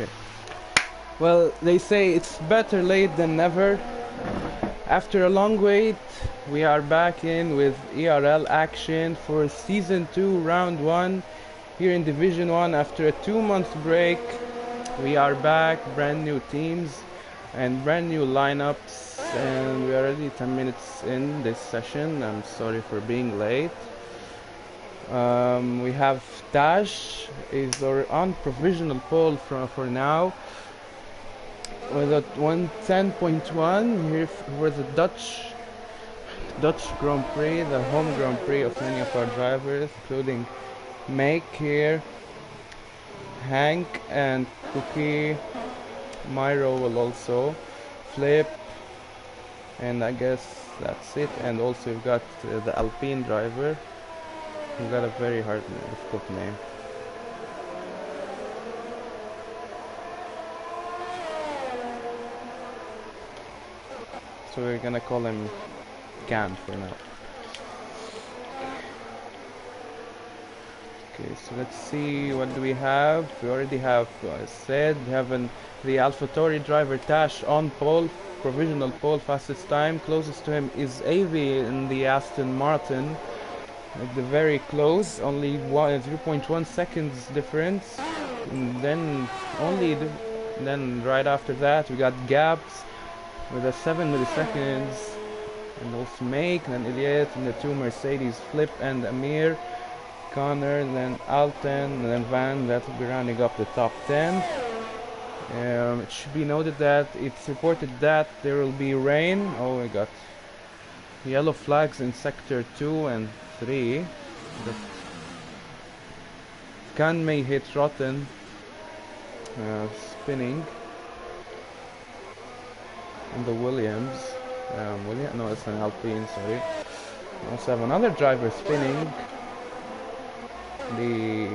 Okay. Well, they say it's better late than never. After a long wait, we are back in with ERL action for Season 2, Round 1, here in Division 1. After a 2-month break, we are back, brand new teams and brand new lineups, and we are already 10 minutes in this session. I'm sorry for being late. We have Taj is on provisional pole for now with a 110.1 here for the Dutch Grand Prix, the home Grand Prix of many of our drivers, including Make here, Hank and Cookie. Myro will also flip, and I guess that's it. And also we've got the Alpine driver. We've got a very hard, difficult name. So we're gonna call him Gan for now. Okay, so let's see, what do we have? We already have said we have the AlphaTauri driver Tash on pole, provisional pole, fastest time. Closest to him is Avi in the Aston Martin. At the very close, only 0.1 seconds difference. And then then right after that we got Gabs with a 7 milliseconds, and also Make, and then Elliott, and the two Mercedes Flip and Amir, Connor, then Alten, and then Van. That will be rounding up the top 10. It should be noted that it's reported that there will be rain. Oh, we got yellow flags in sector 2 and 3. The Can may hit Rotten, spinning. And the Williams. No, it's an Alpine, sorry. We also have another driver spinning. The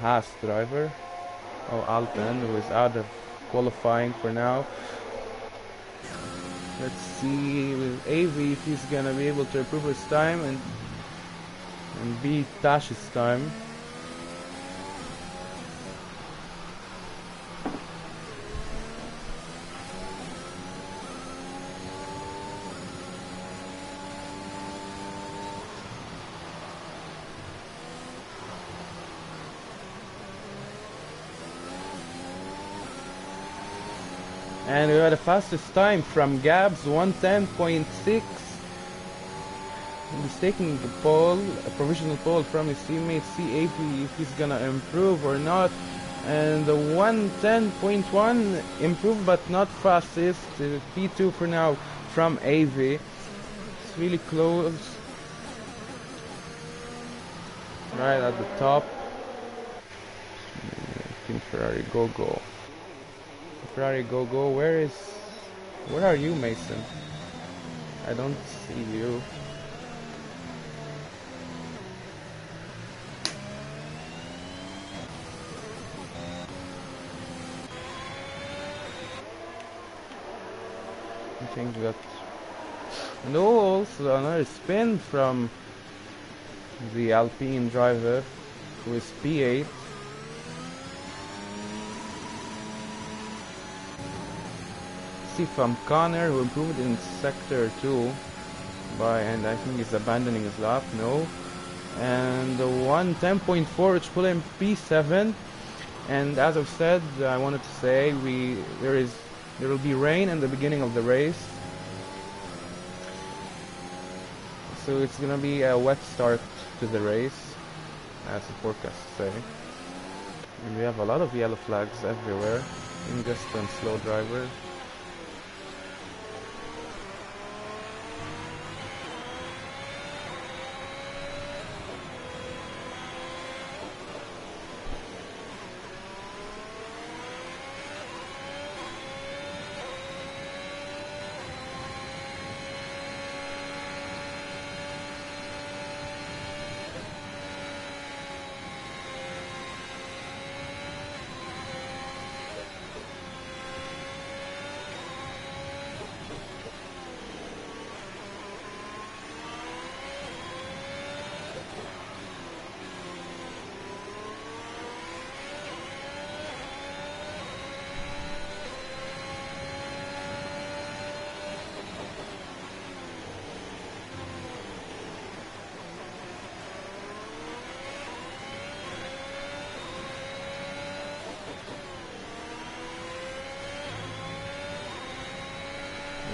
Haas driver. Oh, Alpen, who is out of qualifying for now. Let's see with AV if he's gonna be able to improve his time and beat Tash's time. And we got the fastest time from Gabs, 110.6. He's taking the pole, a provisional pole from his teammate. See if he's gonna improve or not. And the 110.1 improved but not fastest. P2 for now from AV. It's really close. Right at the top. Team Ferrari, go. Ferrari, go. Where are you, Mason? I don't see you. I think that no, also another spin from the Alpine driver, who is P8. See from Connor, who improved in sector 2 and I think he's abandoning his lap. No, and the 110.4, which put him P7. And as I've said, I wanted to say there will be rain in the beginning of the race, so it's gonna be a wet start to the race, as the forecast say. And we have a lot of yellow flags everywhere. Ingest and slow driver.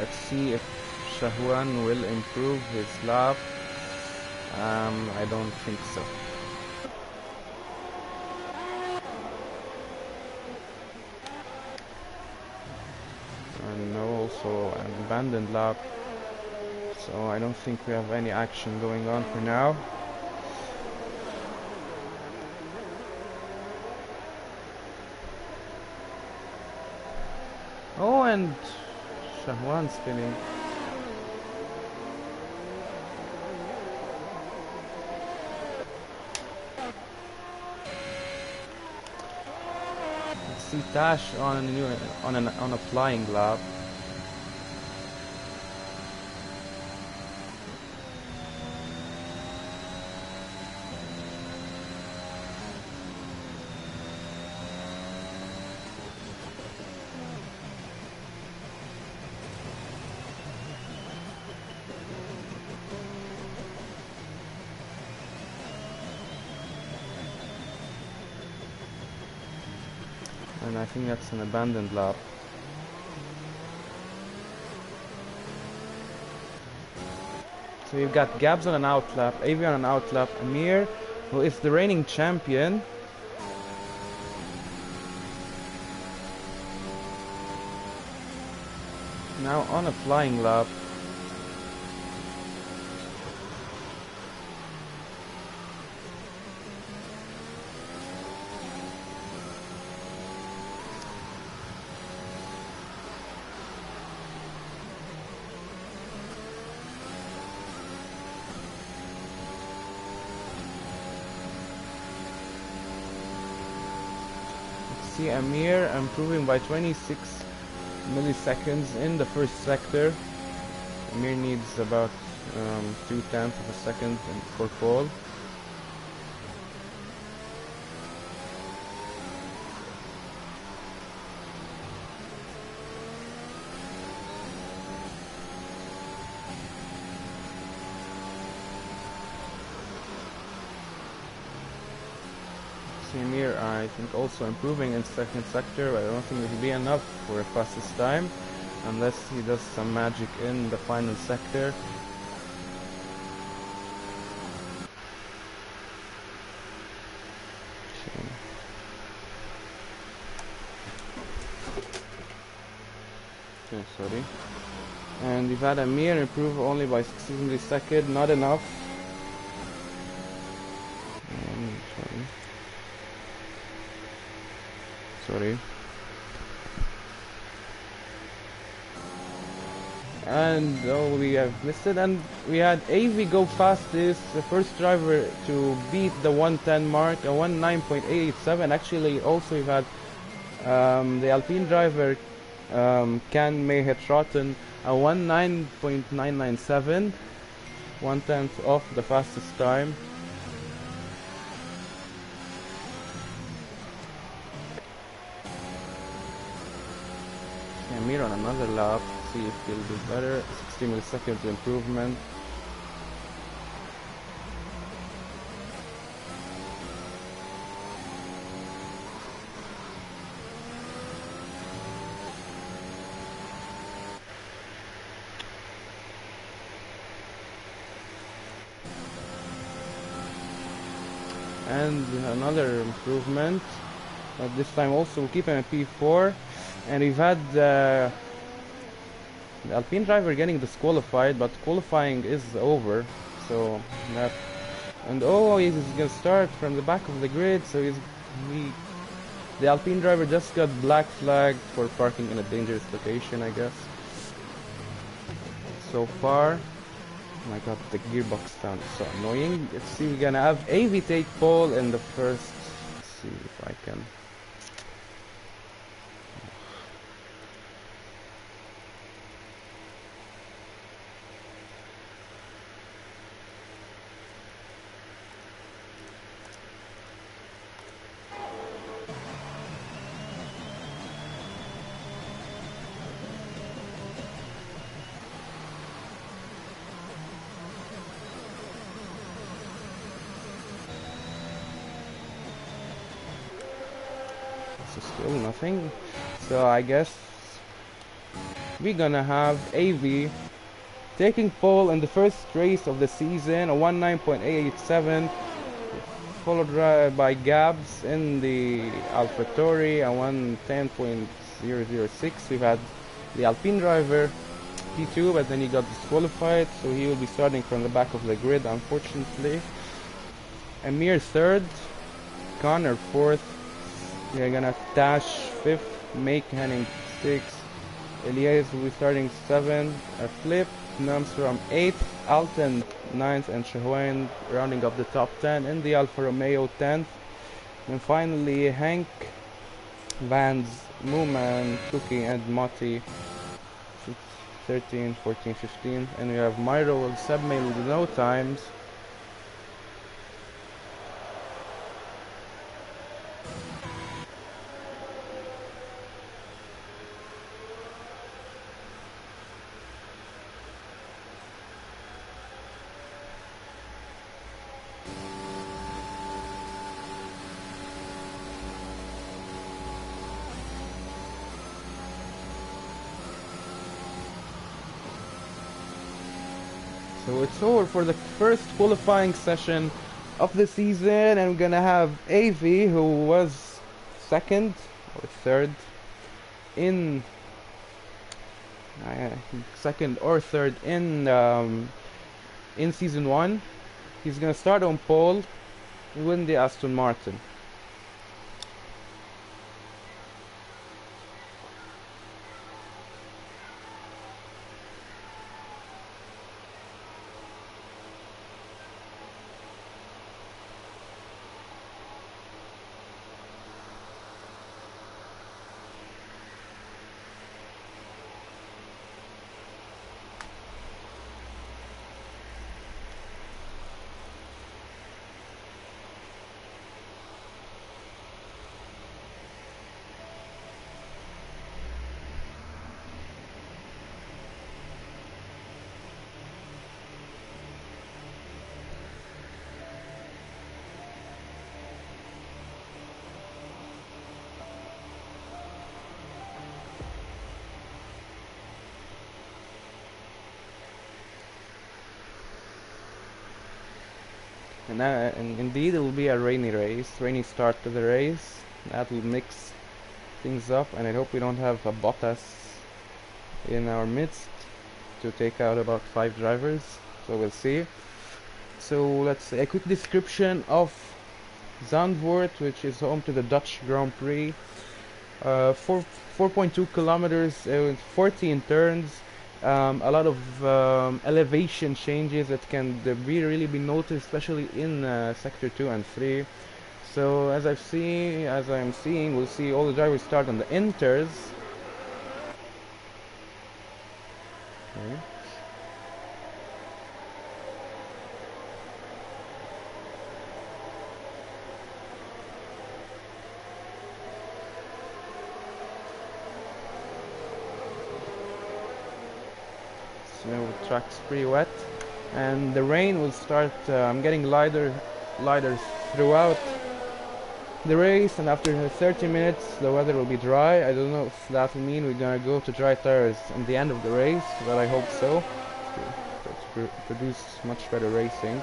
Let's see if Shahwan will improve his lap. I don't think so. And no, also an abandoned lap. So I don't think we have any action going on for now. Oh, and Shahwan spinning. Let's see Tash on a flying lap. And I think that's an abandoned lap. So we've got Gabs on an out lap, Avi on an out lap, Amir, who is the reigning champion. Now on a flying lap. See Amir improving by 26 milliseconds in the first sector. Amir needs about 2/10 of a second for pole. Amir, I think, also improving in second sector, but I don't think it will be enough for a fastest time unless he does some magic in the final sector. Okay, sorry. And we've had Amir improve only by 60 milliseconds, not enough. Sorry. And oh, we have missed it. And we had Avi go fastest, the first driver to beat the 110 mark, a 19.87. Actually, also we've had the Alpine driver Can Mehetraten, a 19.997, 1/10 off the fastest time. Amir on another lap, see if he'll do better. 60 milliseconds improvement. And another improvement, but this time also we'll keep him at P4. And we've had the Alpine driver getting disqualified, but qualifying is over, so that. And oh, he's gonna start from the back of the grid, so the Alpine driver just got black flagged for parking in a dangerous location, I guess. So far, oh my god, the gearbox sound is so annoying. Let's see, we're gonna have Avi take pole in the first. Let's see if I can. So still nothing. So I guess we're gonna have AV taking pole in the first race of the season, a 19.887, followed by Gabs in the AlphaTauri, a 110.006. We've had the Alpine driver P2, but then he got disqualified, so he will be starting from the back of the grid, unfortunately. Amir third, Connor fourth, we're gonna have Tash fifth, Make Henning sixth, Elias will be starting seventh, Flip, Namstrom eighth, Alton ninth, and Shahwain rounding up the top 10 in the Alfa Romeo 10th. And finally Hank, Vans, Mooman, Cookie, and Moti 13, 14, 15, and we have Myro with submail with no times. So it's over for the first qualifying session of the season, and we're gonna have AV, who was second or third in in season 1. He's gonna start on pole, win the Aston Martin. And indeed, it will be a rainy start to the race. That will mix things up, and I hope we don't have a Bottas in our midst to take out about 5 drivers. So we'll see. So let's say a quick description of Zandvoort, which is home to the Dutch Grand Prix. 4.2 kilometers, 14 turns. A lot of elevation changes that can really be noticed, especially in sector 2 and 3. So as I'm seeing, we'll see all the drivers start on the inters. Okay. So track's pretty wet, and the rain will start getting lighter throughout the race, and after 30 minutes the weather will be dry. I don't know if that will mean we're gonna go to dry tires in the end of the race, but I hope so, to produce much better racing.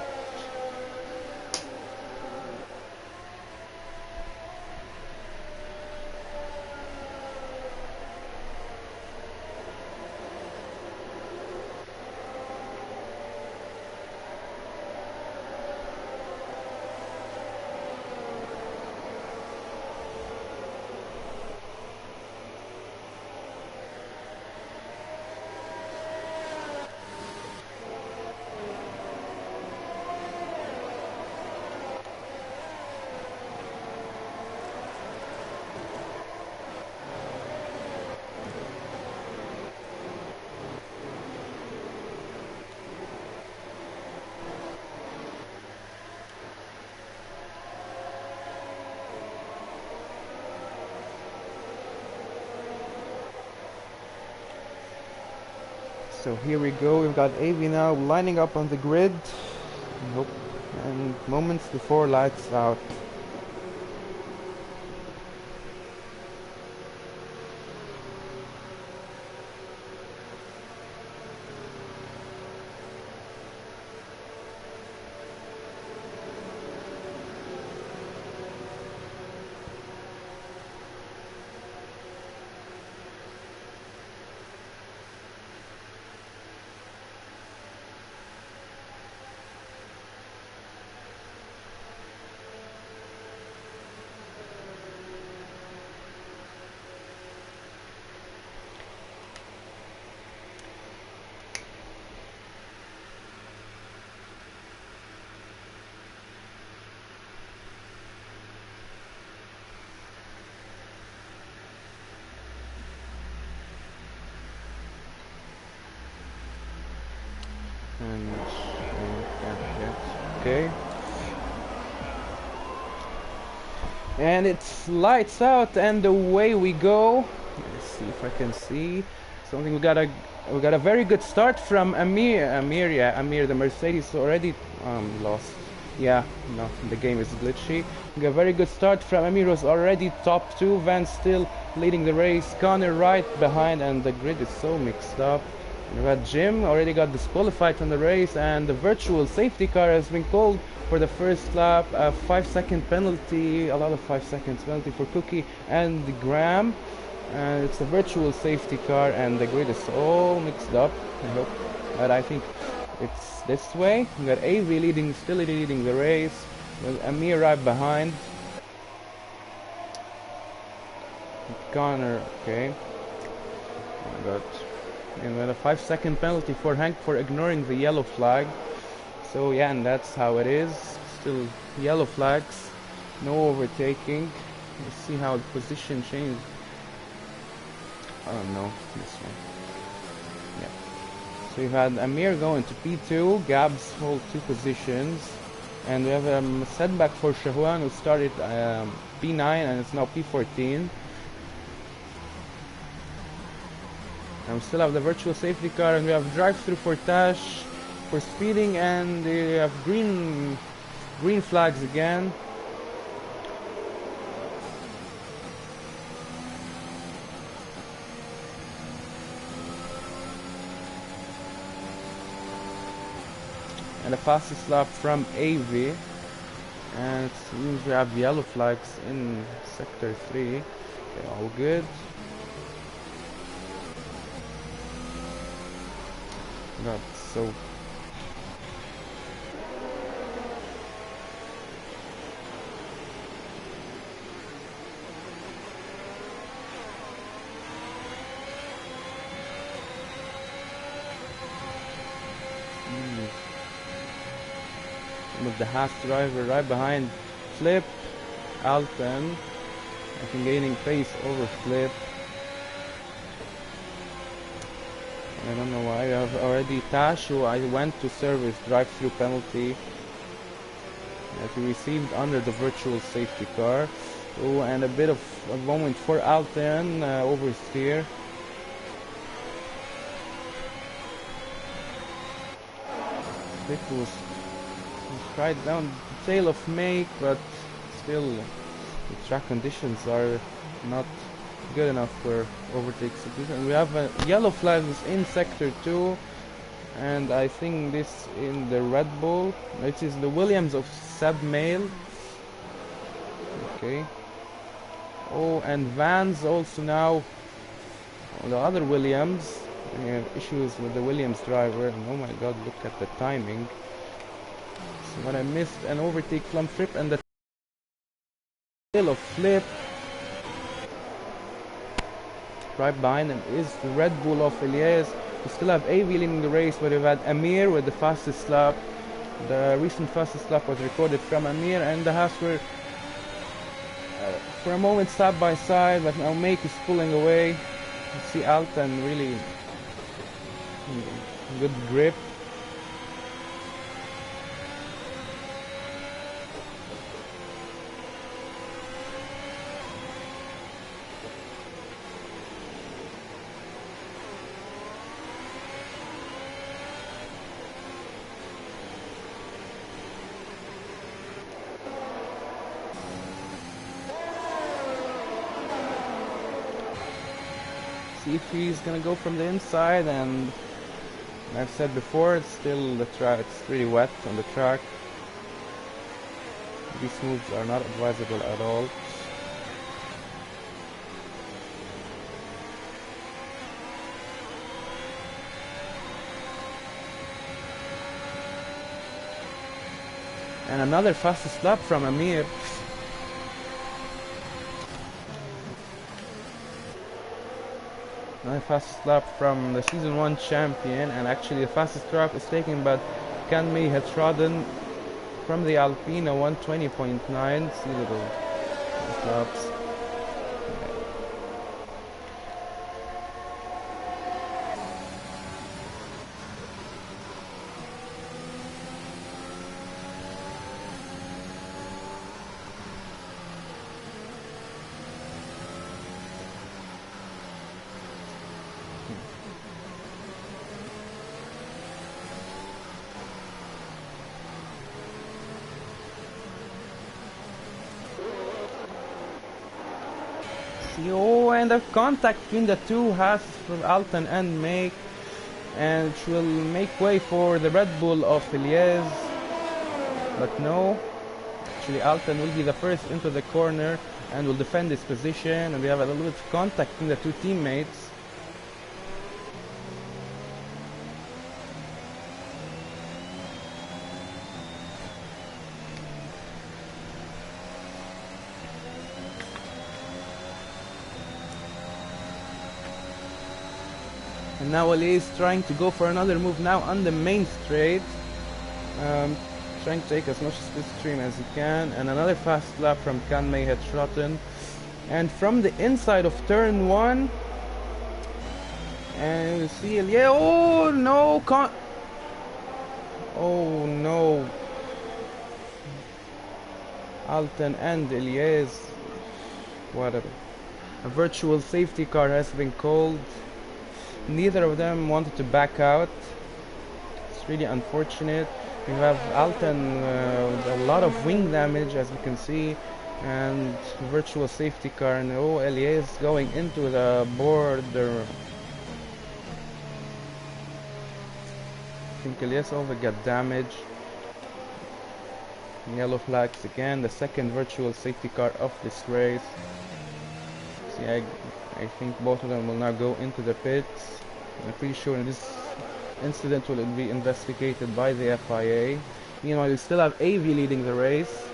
So here we go, we've got AV now lining up on the grid, and moments before lights out. And yeah, okay. And it's lights out, and away we go. Let's see if I can see something. We got a very good start from Amir. The Mercedes already lost. Yeah, no, the game is glitchy. We got a very good start from Amir, was already top 2. Van still leading the race. Connor right behind, and the grid is so mixed up. We got Jim already got disqualified from the race, and the virtual safety car has been called for the first lap. A 5-second penalty, a lot of 5 seconds penalty for Cookie and Graham. And it's a virtual safety car, and the grid is all mixed up. I hope, but I think it's this way. We got AV still leading the race, with Amir right behind. Connor, okay. And we had a 5-second penalty for Hank for ignoring the yellow flag. So yeah, and that's how it is. Still yellow flags, no overtaking. Let's see how the position changed. I don't know, this one. Yeah. So we've had Amir going to P2, Gabs hold 2 positions. And we have a setback for Shahwan, who started P9 and it's now P14. And we still have the virtual safety car, and we have drive-through for Tash for speeding, and we have green flags again. And the fastest lap from AV, and it's usually have yellow flags in sector 3. Okay, all good. God, so with the Haas driver right behind Flip, Alton, I think gaining pace over Flip. I don't know why. I have already Tash, who I went to service drive-through penalty that he received under the virtual safety car. Oh, and a bit of a moment for Alton oversteer. Flip was right down the tail of Make, but still the track conditions are not good enough for overtake substitution. We have a yellow flag in sector 2, and I think this in the Red Bull, which is the Williams of Seb Mail. Okay. Oh, and Vans also now. The other Williams, we have issues with the Williams driver, and oh my god, look at the timing. So what I missed, an overtake from Flip, and the tail of Flip. Right behind him is the Red Bull of Elias. We still have AV leading the race, but we've had Amir with the fastest lap. The recent fastest lap was recorded from Amir, and the Haas were for a moment side by side, but now Make is pulling away. You see Alton really good grip. See if he's gonna go from the inside, and I've said before, it's still the track, it's pretty wet on the track. These moves are not advisable at all. And another fastest lap from Amir. Another fastest lap from the Season 1 champion, and actually the fastest lap is taken by Kanmi Hetrodden from the Alpina 120.9. See little laps. see, oh, and a contact between the two has from Alton and Make, and it will make way for the Red Bull of Elias, but no, actually Alton will be the first into the corner and will defend his position, and we have a little bit of contact between the two teammates. And now Ali is trying to go for another move now on the main straight. Trying to take as much slipstream as he can. And another fast lap from Can Mayhead Shrotten. And from the inside of turn 1. And you see Ali. Oh no! Oh no! Alton and Elias. What a virtual safety car has been called. Neither of them wanted to back out. It's really unfortunate. We have Alton with a lot of wing damage, as we can see, and virtual safety car, and oh, Elias going into the border. I think Elias over got damage. Yellow flags again, the second virtual safety car of this race. See, I think both of them will now go into the pits. I'm pretty sure this incident will be investigated by the FIA. Meanwhile, we still have AV leading the race.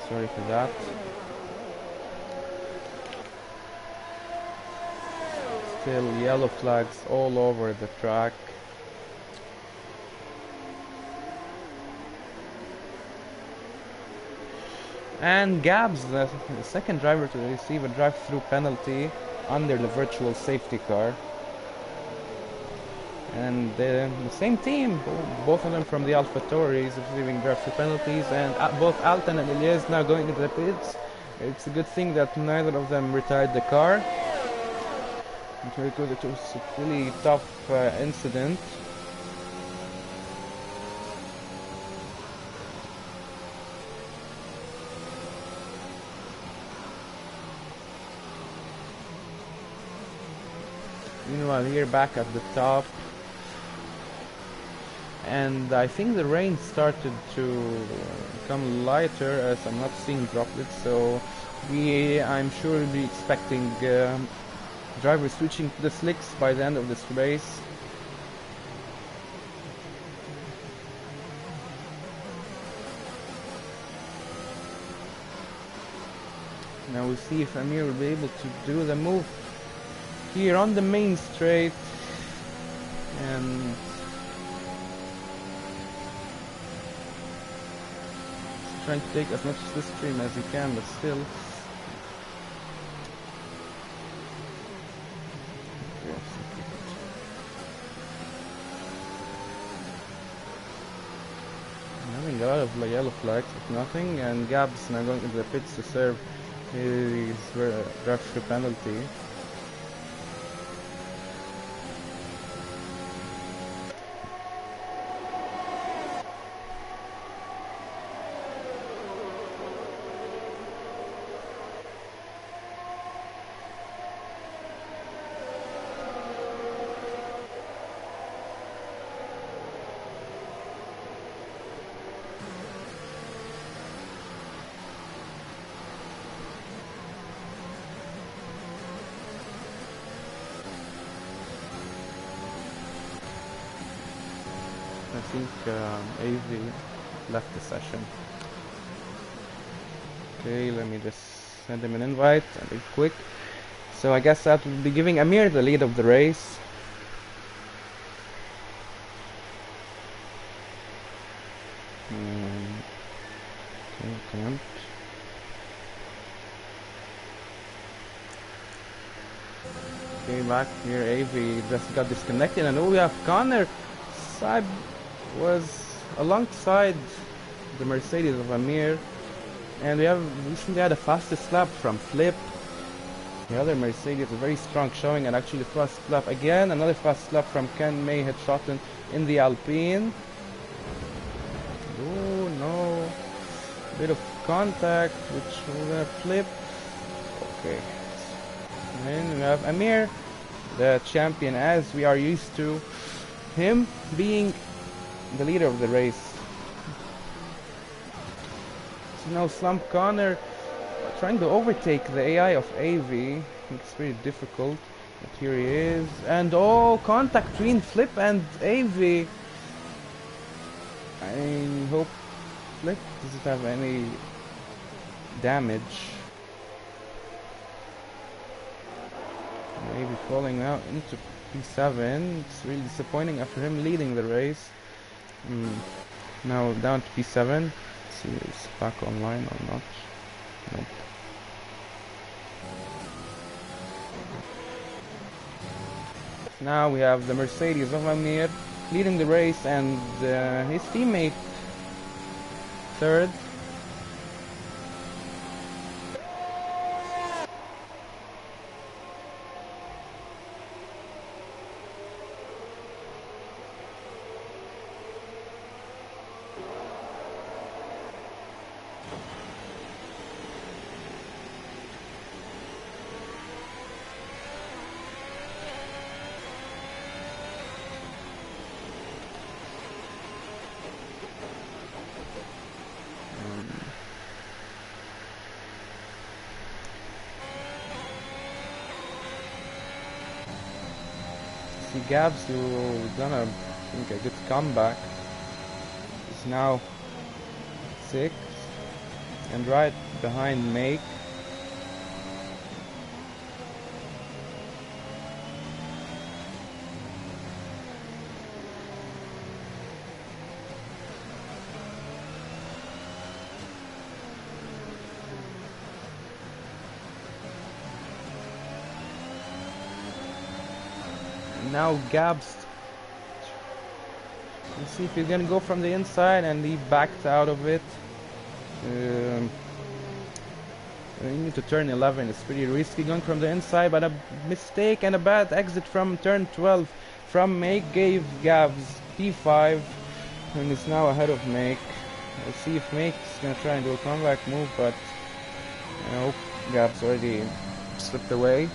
Sorry for that. Still yellow flags all over the track. And Gabs, the second driver to receive a drive-through penalty under the virtual safety car. And the same team, both of them from the AlphaTauris, receiving drive-through penalties, and both Alton and Elias now going into the pits. It's a good thing that neither of them retired the car. It was a really tough incident. Meanwhile, here back at the top, and I think the rain started to become lighter as I'm not seeing droplets, so I'm sure we'll be expecting drivers switching to the slicks by the end of this race. Now we'll see if Amir will be able to do the move here on the main straight, and trying to take as much of this stream as he can, but still. Having a lot of yellow flags, if nothing, and Gabs now going into the pits to serve his drive-through penalty. I think AV left the session. Okay, let me just send him an invite and be quick. So I guess that will be giving Amir the lead of the race. Okay, come on. Okay, back here, AV just got disconnected, and oh, we have Connor. Saib was alongside the Mercedes of Amir. And we have recently had a fastest lap from Flip. The other Mercedes, a very strong showing, and actually fast lap again. Another fast lap from Ken May Headshotten in the Alpine. Oh no. Bit of contact, which we're gonna flip. Okay. And then we have Amir, the champion, as we are used to him being the leader of the race. So now Slump Connor trying to overtake the AI of AV. It's pretty difficult. But here he is. And oh, contact between Flip and AV. I hope Flip doesn't have any damage. Maybe falling out into P7. It's really disappointing after him leading the race. Now down to P7. Let's see if it's back online or not. Nope. Now we have the Mercedes of Amir leading the race, and his teammate third. Gabs, who done a, I think, a good comeback, is now 6th and right behind Make. Now Gabs, let's see if he's gonna go from the inside, and he backed out of it. You need to turn 11, it's pretty risky going from the inside, but a mistake and a bad exit from turn 12 from Make gave Gabs P5, and is now ahead of Make. Let's see if Make is gonna try and do a comeback move, but I hope Gabs already slipped away.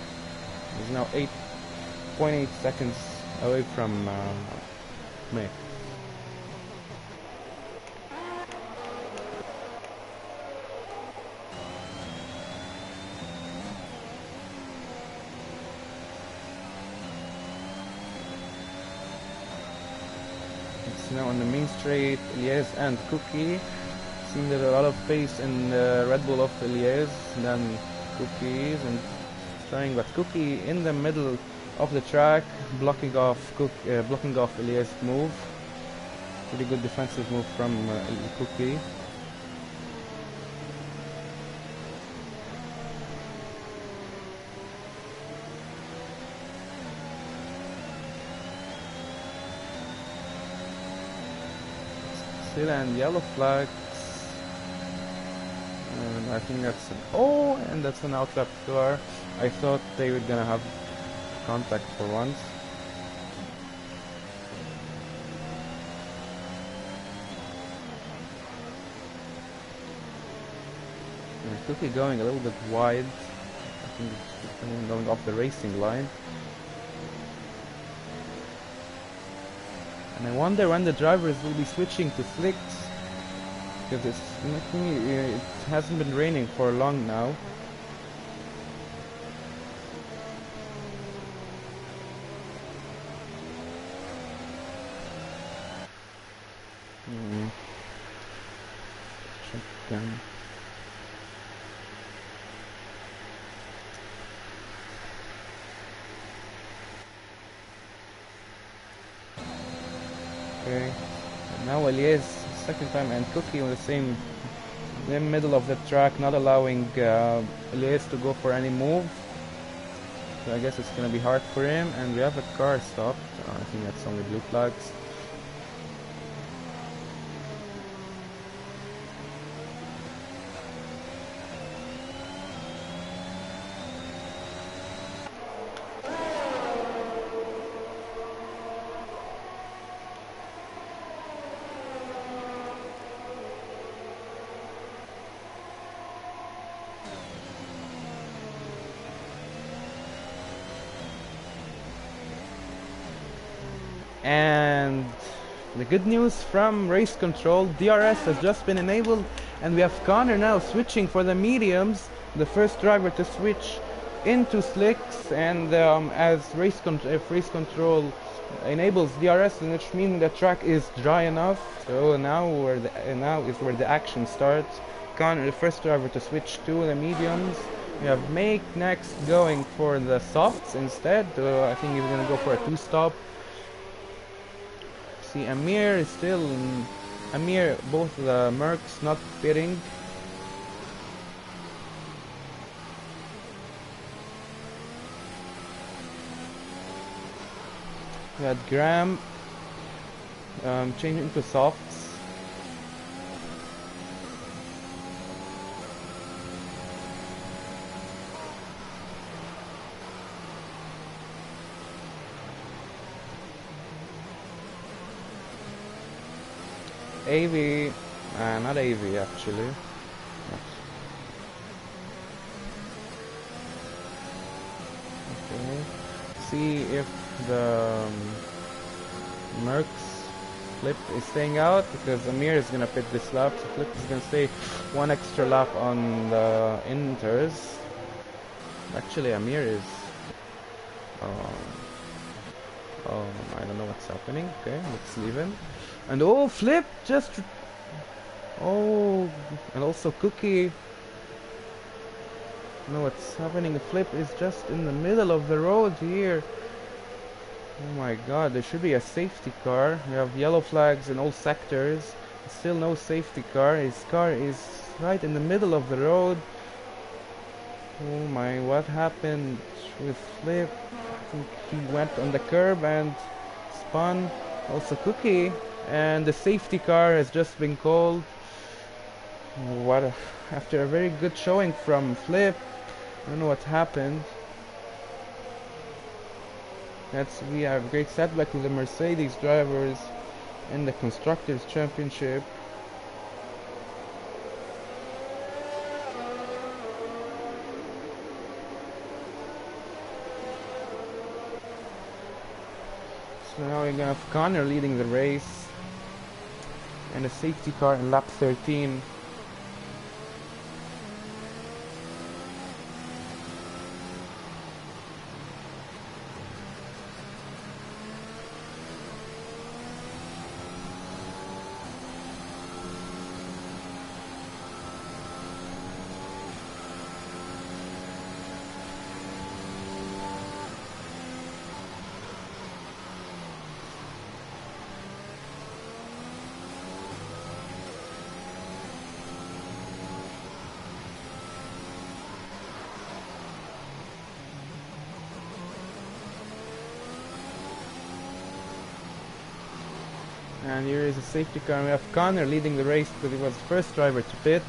He's now 8.8 seconds away from May. It's now on the main straight, Elias and Cookie. Seeing there's a lot of pace in the Red Bull of Elias, then Cookies and trying, but Cookie in the middle of the track, blocking off Elias' move. Pretty good defensive move from Cookie. Still and yellow flags. And I think that's an and that's an outlap car. I thought they were gonna have contact for once. And Cookie going a little bit wide. I think it's going off the racing line. And I wonder when the drivers will be switching to slicks, because it hasn't been raining for long now. Shotgun. Okay, and now Elias second time, and Cookie on the middle of the track, not allowing Elias to go for any move. So I guess it's gonna be hard for him, and we have a car stopped. I think that's only blue flags. And the good news from race control, DRS has just been enabled, and we have Connor now switching for the mediums, the first driver to switch into slicks. And if race control enables DRS, which means the track is dry enough. So now is where the action starts. Connor, the first driver to switch to the mediums. We have Make next going for the softs instead. I think he's gonna go for a two-stop. See, Amir is still both the Mercs not pitting. We had Graham changing to softs. AV, not AV actually. Okay. See if the Mercs Flip is staying out, because Amir is gonna pit this lap, so Flip is gonna stay one extra lap on the inters. Actually, Amir is. I don't know what's happening. Okay, let's leave him. And oh, Flip just. Oh, and also Cookie. I know what's happening. Flip is just in the middle of the road here. Oh my god, there should be a safety car. We have yellow flags in all sectors. Still no safety car. His car is right in the middle of the road. Oh my, what happened with Flip? I think he went on the curb and spun. Also Cookie. And the safety car has just been called. After a very good showing from Flip. I don't know what happened. We have great setback with the Mercedes drivers in the Constructors' Championship. So now we're gonna have Connor leading the race, and a safety car in lap 13. And here is a safety car, and we have Connor leading the race because he was the first driver to pit.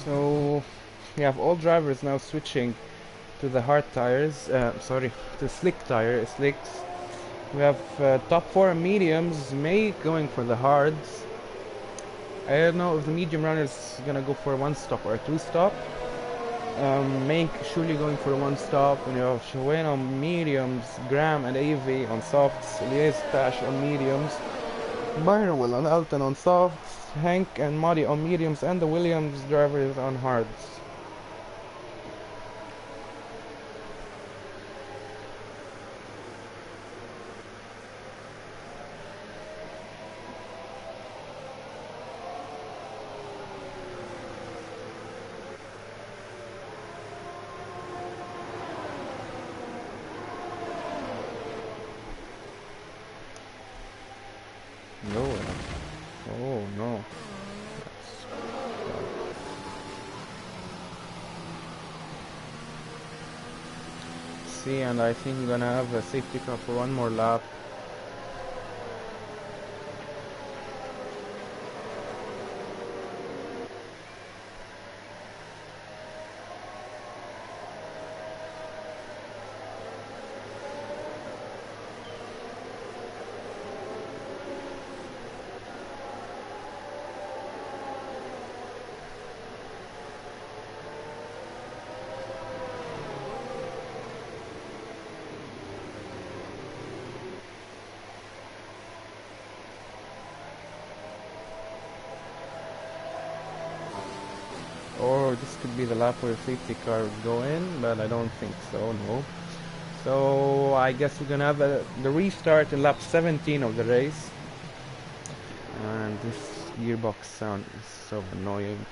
So we have all drivers now switching to the hard tires, to slicks. We have top 4 mediums, May going for the hards. I don't know if the medium runner is gonna go for a 1-stop or a 2-stop. Make surely going for a 1-stop, and you have Shawayne on mediums, Graham and AV on softs, Elias Tash on mediums, Byron Will and Alton on softs, Hank and Muddy on mediums, and the Williams drivers on hards. see, and I think we're gonna have a safety car for one more lap. Or this could be the lap where the safety car would go in, but I don't think so, no. So I guess we're gonna have the restart in lap 17 of the race. And this gearbox sound is so annoying.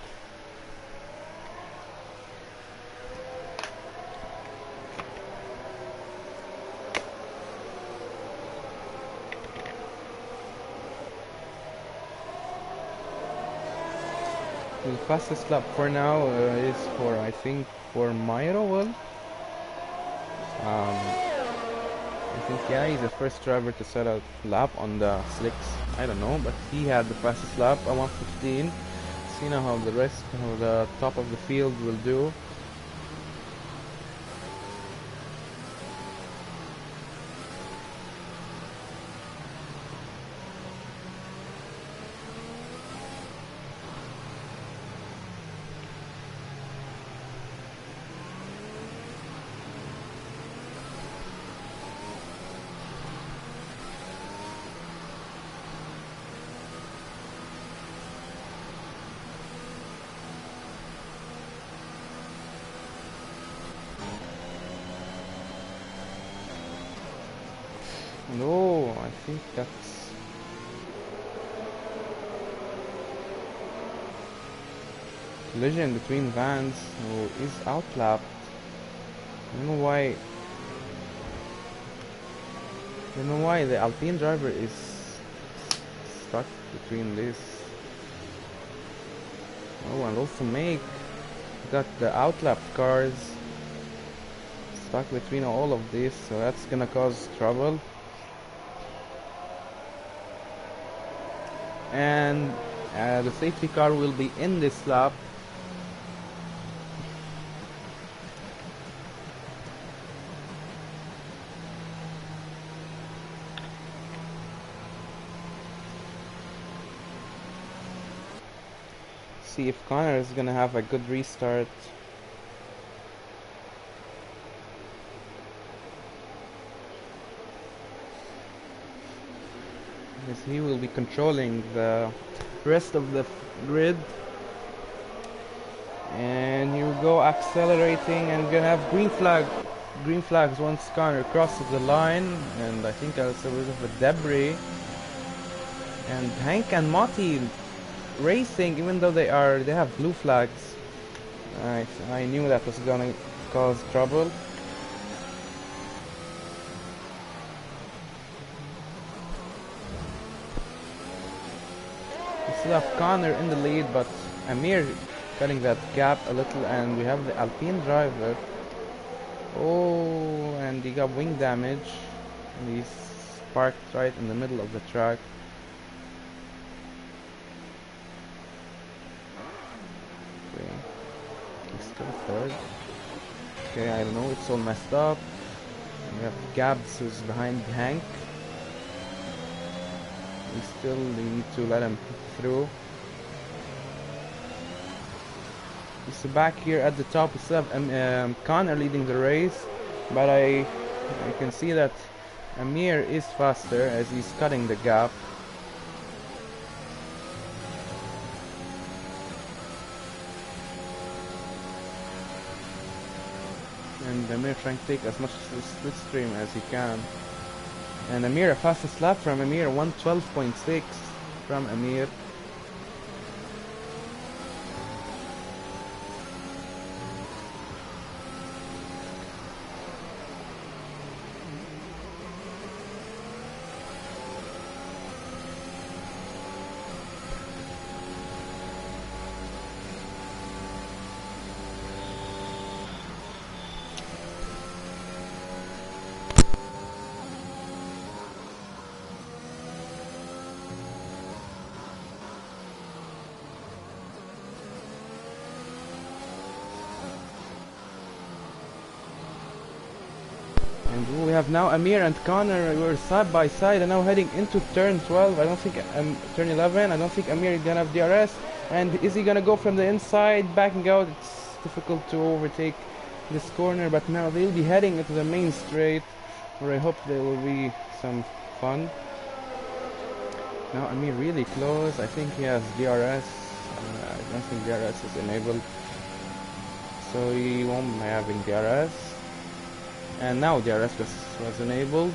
The fastest lap for now is for, I think, for Myro. Well, I think, yeah, he's the first driver to set a lap on the slicks. I don't know, but he had the fastest lap at 1:15. See now how the rest, how the top of the field will do. No, I think that's collision between vans who is outlapped. I don't know why. I don't know why the Alpine driver is stuck between this. Oh, and also make got the outlapped cars stuck between all of this, so that's gonna cause trouble. And the safety car will be in this lap. See if Connor is gonna have a good restart. Because he will be controlling the rest of the grid. And you go accelerating and gonna have green flags once Connor crosses the line, and I think also a bit of a debris. And Hank and Mati racing, even though they have blue flags. I knew that was gonna cause trouble. We still have Connor in the lead, but Amir cutting that gap a little, and we have the Alpine driver. Oh, and he got wing damage, and he's parked right in the middle of the track. Okay, he's still third. Okay, I don't know, it's all messed up. We have Gabs who's behind Hank. We need to let him through. So back here at the top we still have Connor leading the race, but I can see that Amir is faster as he's cutting the gap. And Amir trying to take as much slipstream as he can. And Amir, a fastest lap from Amir, 1:12.6 from Amir. And we have now Amir and Connor. We're side by side and now heading into turn 12. I don't think turn 11. I don't think Amir is gonna have DRS. And is he gonna go from the inside, backing out? It's difficult to overtake this corner, but now they'll be heading into the main straight, where I hope there will be some fun. Now Amir really close. I think he has DRS. I don't think DRS is enabled, so he won't be having DRS. And now DRS was enabled.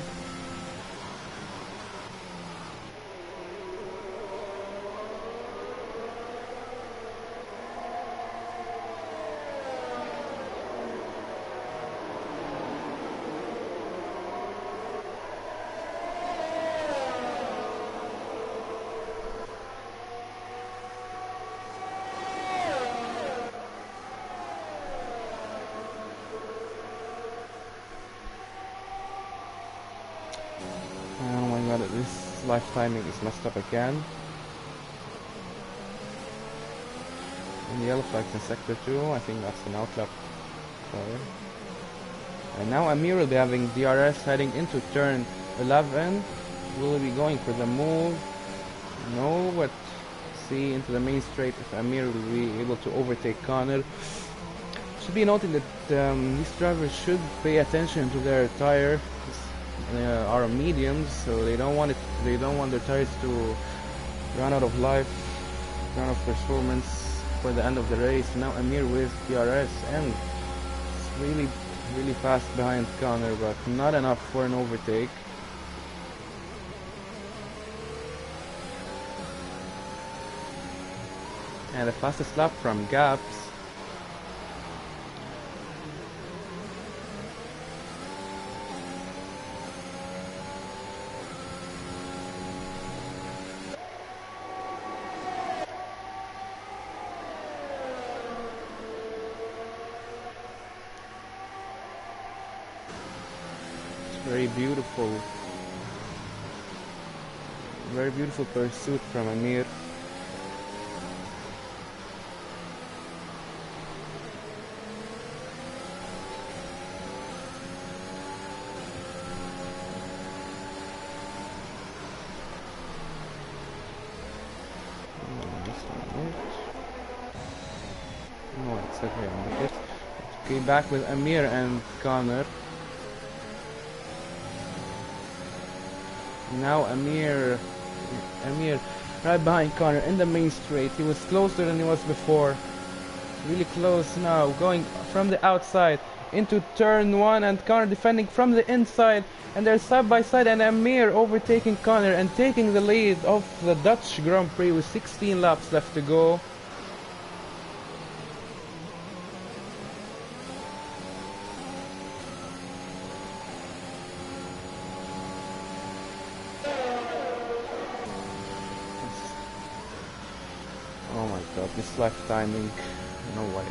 Oh my god, this life timing is messed up again. And yellow flag in sector 2, I think that's an outlap. Sorry. And now Amir will be having DRS heading into turn 11. Will he be going for the move? No, but see into the main straight if Amir will be able to overtake Connor. Should be noted that these drivers should pay attention to their tire. Are mediums, so they don't want their tires to run out of life, run out of performance for the end of the race. Now Amir with DRS and it's really fast behind Connor, but not enough for an overtake. And the fastest lap from Gaps. Very beautiful pursuit from Amir. No, it's okay on the pit. Okay, back with Amir and Connor. Now Amir right behind Connor in the main straight. He was closer than he was before. Really close now, going from the outside into turn 1, and Connor defending from the inside, and they're side by side, and Amir overtaking Connor and taking the lead of the Dutch Grand Prix with 16 laps left to go. Oh my god, this life timing, no way.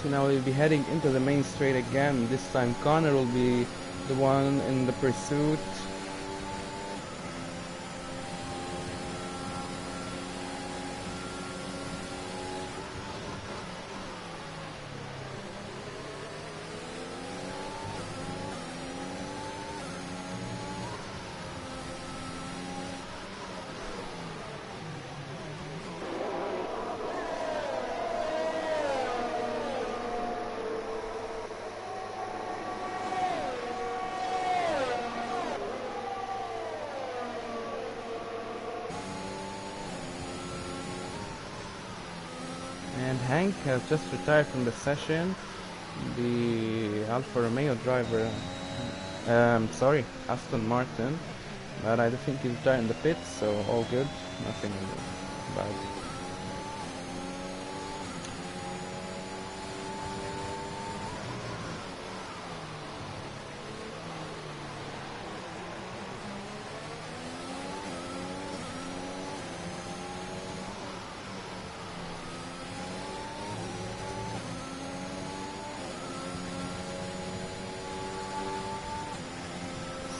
So now we'll be heading into the main straight again. This time Connor will be the one in the pursuit. And Hank has just retired from the session. The Alfa Romeo driver, sorry, Aston Martin. But I don't think he's retired in the pits, so all good. Nothing bad.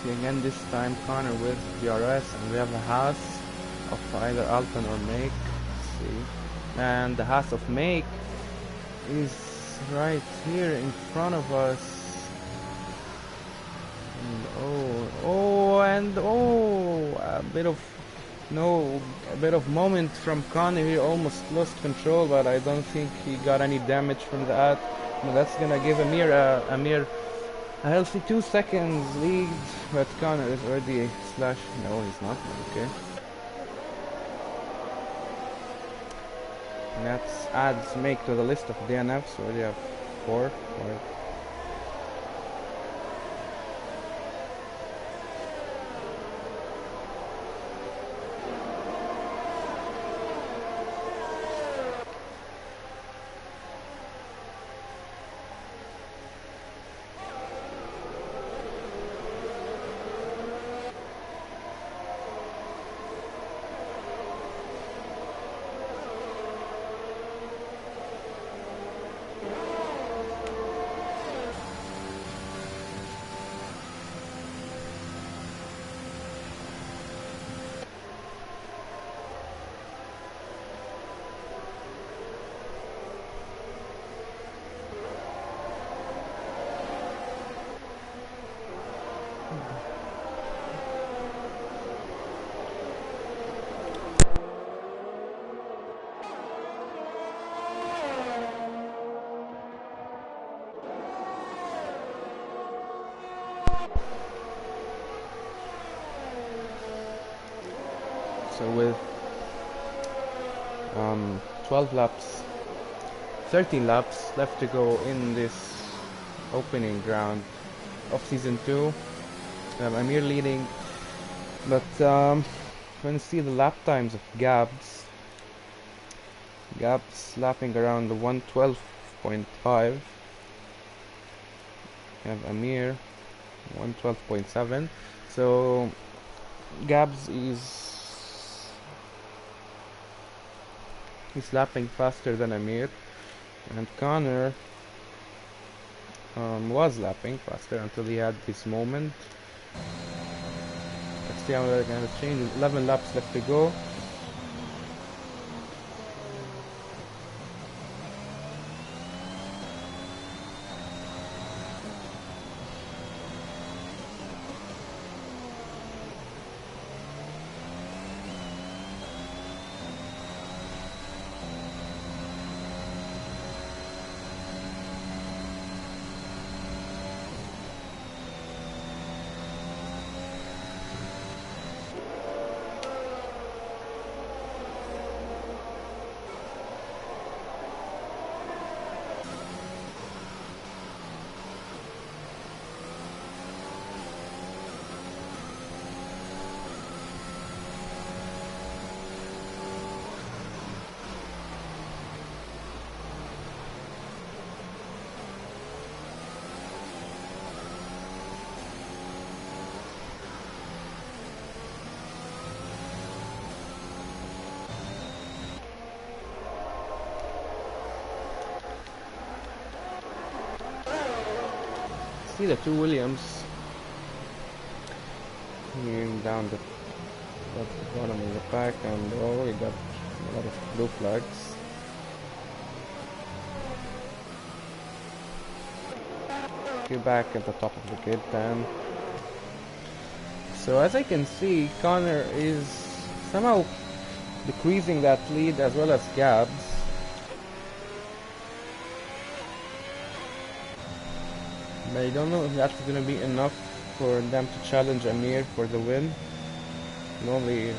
see again this time Connor with DRS, and we have a Haas of either Alpine or Make. Let's see, and the Haas of Make is right here in front of us. And a bit of moment from Connor. He almost lost control, but I don't think he got any damage from that. And that's gonna give Amir a healthy 2 seconds lead, but Connor is already slash. No, he's not. Okay. And that adds Make to the list of DNFs. We already have 4. So with 13 laps left to go in this opening round of season 2. Amir leading, but when you see the lap times of Gabs lapping around the 112.5. We have Amir 112.7. So Gabs is lapping faster than Amir, and Connor was lapping faster until he had this moment. Let's see how they're gonna change. 11 laps left to go. See the two Williams here down the bottom of the pack, and oh, we got a lot of blue flags. Get back at the top of the grid then. So as I can see, Connor is somehow decreasing that lead as well as Gabs. But I don't know if that's going to be enough for them to challenge Amir for the win. And only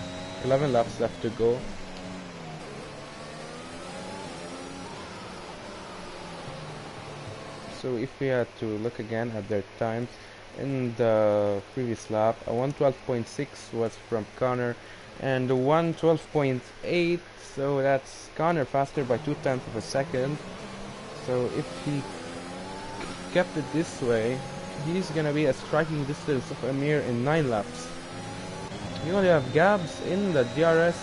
11 laps left to go. So if we had to look again at their times, in the previous lap, a 112.6 was from Connor, and a 112.8, so that's Connor faster by 0.2 of a second. So if he kept it this way, he's gonna be a striking distance of Amir in 9 laps. You only have Gabs in the DRS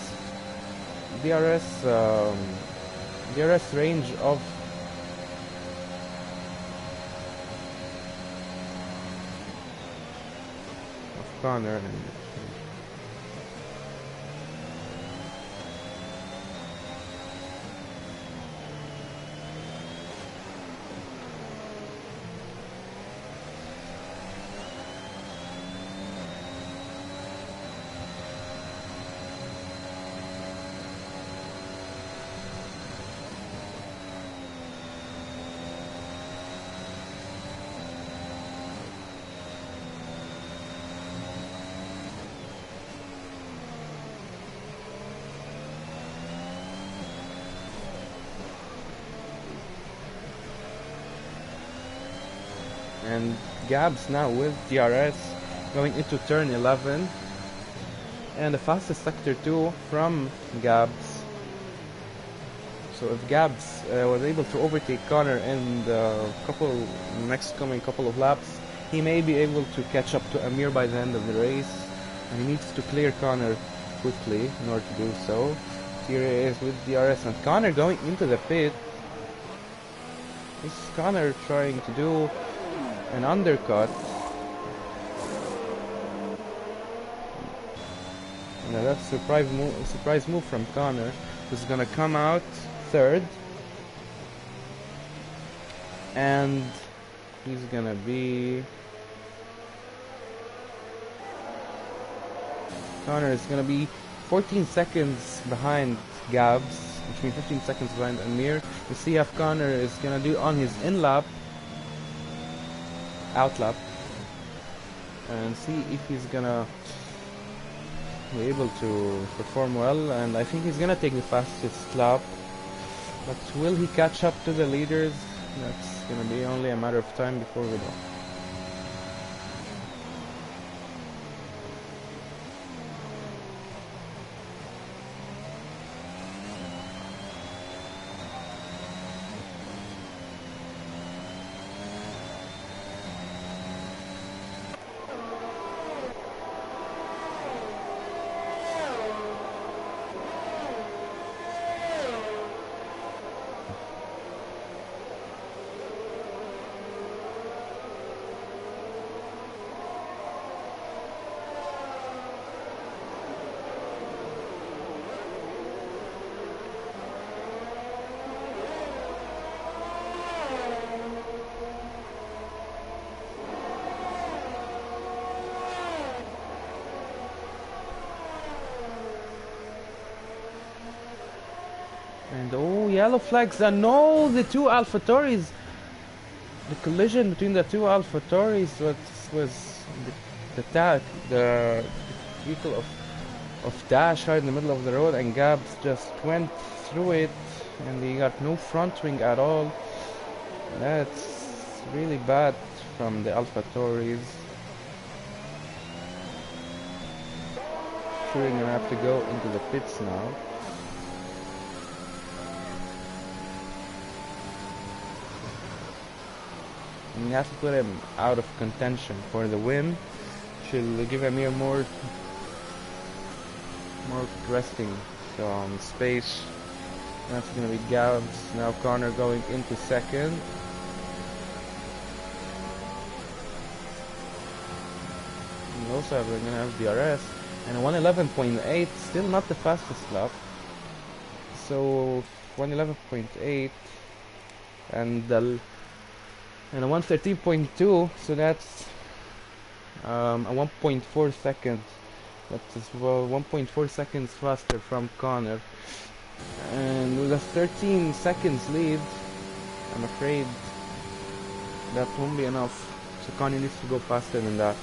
range of Connor. And Gabs now with DRS going into turn 11, and the fastest sector 2 from Gabs. So if Gabs was able to overtake Connor in the next coming couple of laps, he may be able to catch up to Amir by the end of the race, and he needs to clear Connor quickly in order to do so. Here he is with DRS, and Connor going into the pit. This is Connor trying to do an undercut. Now that's a surprise move from Connor, who's gonna come out third, and he's gonna be Connor is gonna be 14 seconds behind Gabs, which means 15 seconds behind Amir. To see if Connor is gonna do on his in-lap, out-lap, and see if he's gonna be able to perform well. And I think he's gonna take the fastest lap, but will he catch up to the leaders? That's gonna be only a matter of time before we know. And oh, yellow flags, and no, the two AlphaTauris. The collision between the two AlphaTauris was the vehicle of Dash right in the middle of the road, and Gabs just went through it, and he got no front wing at all. That's really bad from the AlphaTauris. Sure, you're gonna have to go into the pits now. And you have to put him out of contention for the win. She'll give Amir more resting space. That's gonna be Gabs. Now Connor going into second. And also we're gonna have DRS and 111.8, still not the fastest lap. So 111.8 and a 113.2, so that's a 1.4 seconds. That is 1.4 seconds faster from Connor. And with a 13 seconds lead, I'm afraid that won't be enough. So Connor needs to go faster than that.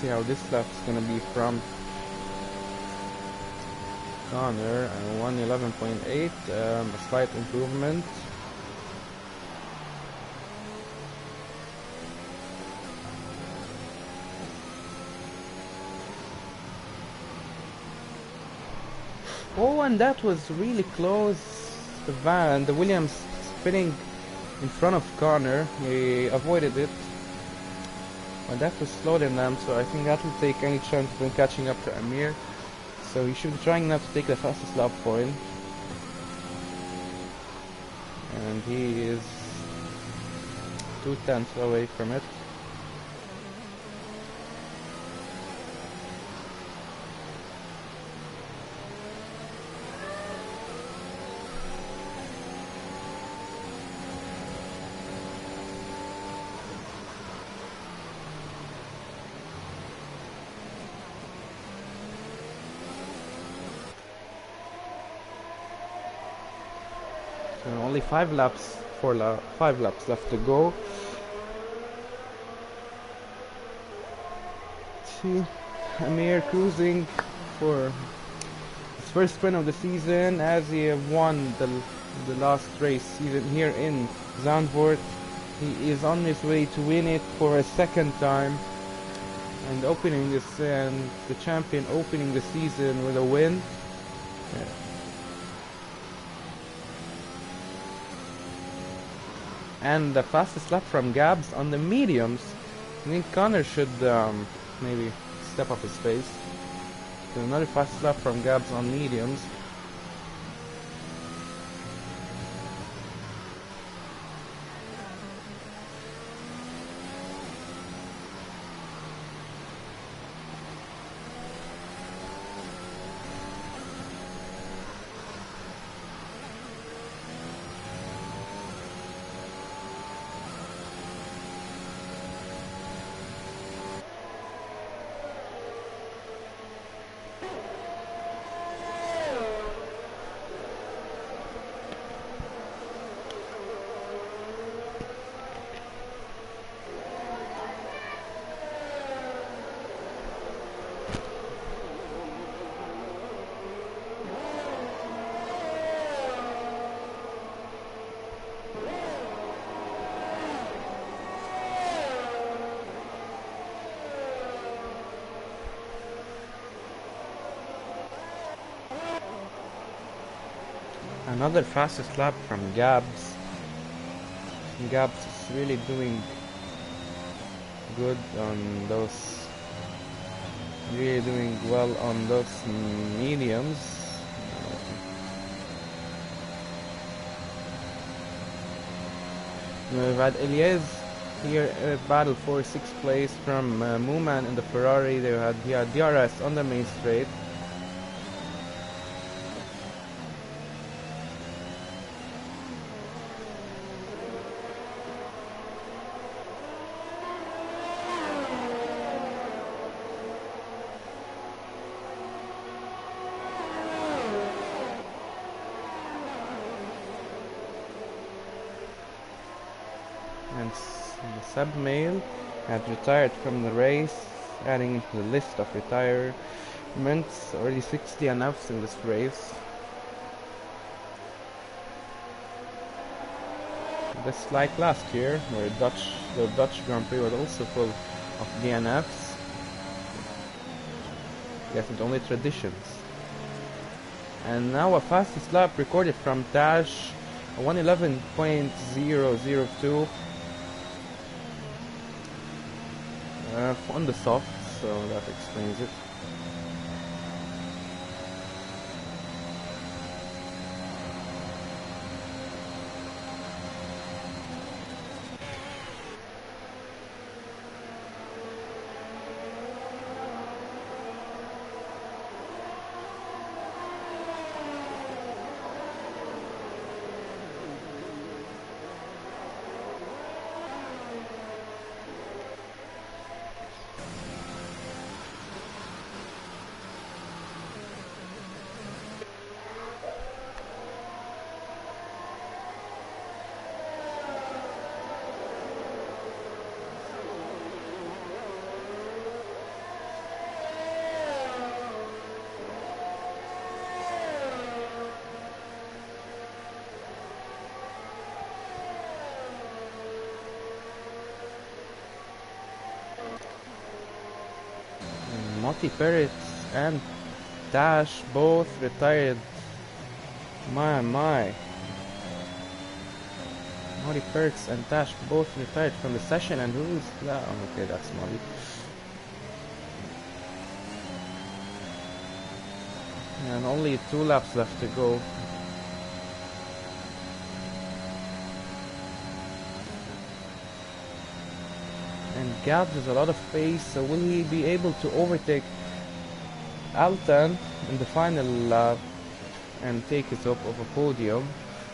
See how this lap's gonna be from Connor, and 111.8, a slight improvement. Oh, and that was really close. The Williams spinning in front of Connor. He avoided it. But that was slower than them, so I think that will take any chance of him catching up to Amir. So he should be trying not to take the fastest lap for him. And he is 2/10 away from it. So only 5 laps, 5 laps left to go. See Amir cruising for his first win of the season, as he won the last race season here in Zandvoort. He is on his way to win it for a second time, and the champion opening the season with a win. Yeah. And the fastest lap from Gabs on the mediums. I think Connor should maybe step up his pace. So another fastest lap from Gabs on mediums. Another fastest lap from Gabs. Gabs is really doing good on those, really doing well on those mediums. We've had Elias here battle for 6th place from Mooman in the Ferrari. They had DRS on the main straight. And Seb Mail had retired from the race, adding into the list of retirements. Already 60 DNFs in this race. Just like last year, where the Dutch Grand Prix was also full of DNFs. Yes, it's only traditions. And now a fastest lap recorded from Tash, 1:11.002. On the soft, so that explains it. Monty Peretz and Dash both retired. My. Molly Perks and Dash both retired from the session, and who is that? Oh, okay, that's Molly. And only 2 laps left to go. And Gabs has a lot of pace, so will he be able to overtake Altan in the final lap and take it up of a podium?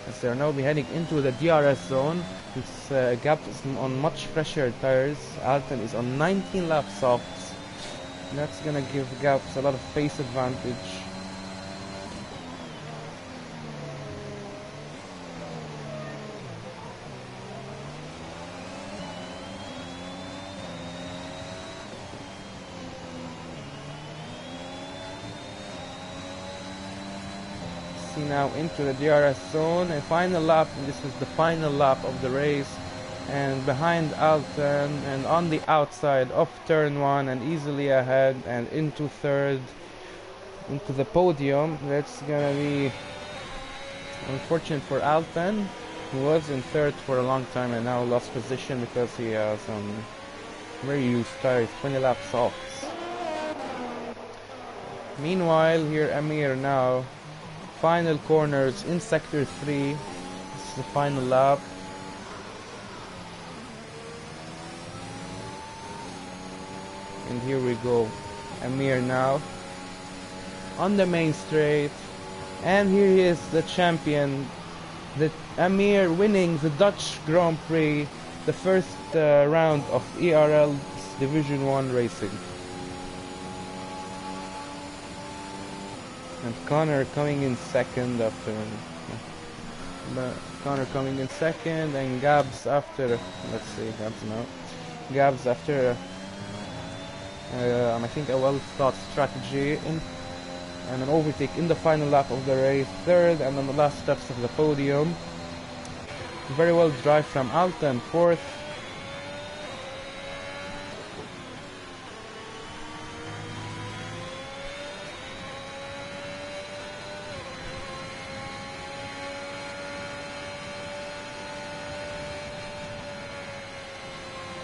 As they are now be heading into the DRS zone. It's Gabs is on much fresher tires. Altan is on 19 lap softs. That's gonna give Gabs a lot of pace advantage. Now into the DRS zone, a final lap. This is the final lap of the race, and behind Altan and on the outside of turn 1 and easily ahead and into third, into the podium. That's gonna be unfortunate for Altan, who was in third for a long time and now lost position because he has some very used tires, 20 lap softs. Meanwhile, here Amir now. Final corners in sector 3. This is the final lap. And here we go. Amir now on the main straight. And here he is, the champion. Amir winning the Dutch Grand Prix, the first round of ERL's Division 1 racing. And Connor coming in second after Connor coming in second, and Gabs after, let's see, Gabs now. Gabs after I think a well thought strategy and an overtake in the final lap of the race, third, and on the last steps of the podium. Very well drive from Altan, fourth.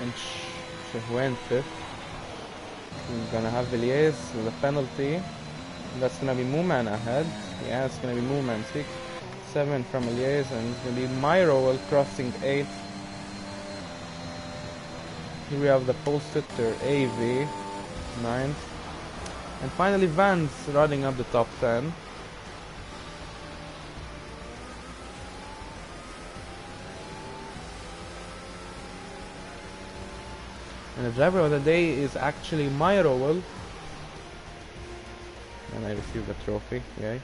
And Shehwen fifth. We're gonna have Villiers with a penalty. That's gonna be Mooman ahead. Yeah, it's gonna be Mooman 6, 7 from Villiers, and it's gonna be Myrowell crossing 8th. Here we have the pole sitter AV 9th. And finally Vance running up the top 10. And the driver of the day is actually Myrowell. And I received a trophy, yay.